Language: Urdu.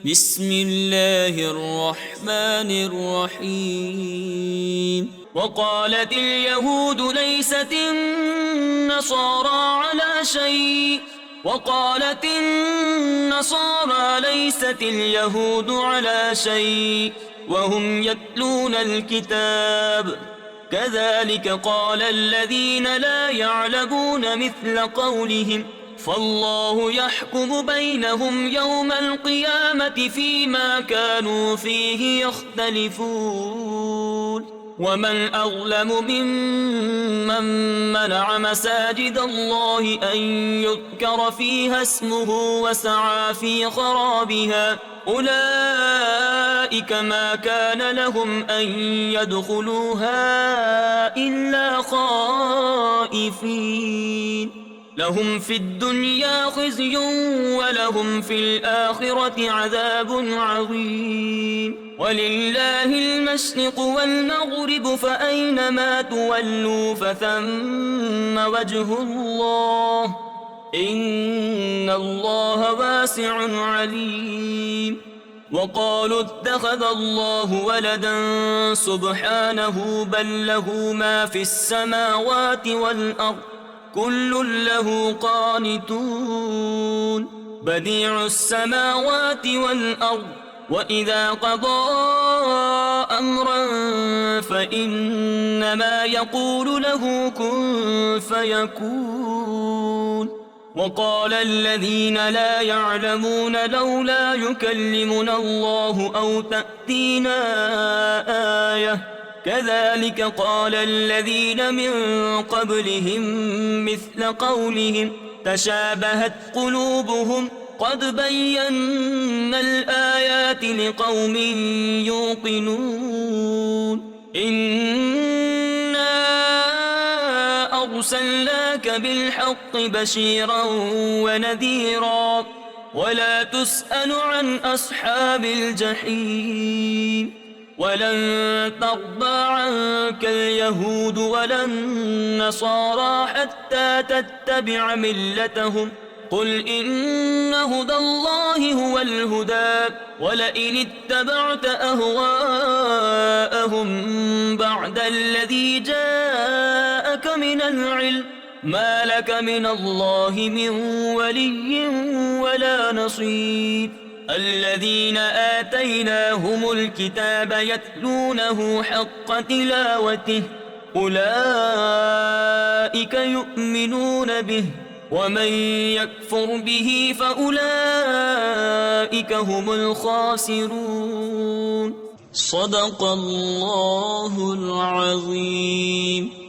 بسم الله الرحمن الرحيم وقالت اليهود ليست النصارى على شيء وقالت النصارى ليست اليهود على شيء وهم يتلون الكتاب كذلك قال الذين لا يعلمون مثل قولهم فالله يحكم بينهم يوم القيامة فيما كانوا فيه يختلفون ومن أظلم ممن منع مساجد الله أن يذكر فيها اسمه وسعى في خرابها أولئك ما كان لهم أن يدخلوها إلا خائفين لهم في الدنيا خزي ولهم في الآخرة عذاب عظيم ولله المشرق والمغرب فأينما تولوا فثم وجه الله إن الله واسع عليم وقالوا اتخذ الله ولدا سبحانه بل له ما في السماوات والأرض كل له قانتون بديع السماوات والأرض وإذا قضى أمرا فإنما يقول له كن فيكون وقال الذين لا يعلمون لولا يكلمنا الله أو تأتينا آية كذلك قال الذين من قبلهم مثل قولهم تشابهت قلوبهم قد بينا الآيات لقوم يوقنون إنا أرسلناك بالحق بشيرا ونذيرا ولا تسأل عن أصحاب الجحيم ولن ترضى عنك اليهود ولا النصارى حتى تتبع ملتهم قل إن هدى الله هو الهدى ولئن اتبعت أهواءهم بعد الذي جاءك من العلم ما لك من الله من ولي ولا نصير الذين آتيناهم الكتاب يتلونه حق تلاوته أولئك يؤمنون به ومن يكفر به فأولئك هم الخاسرون صدق الله العظيم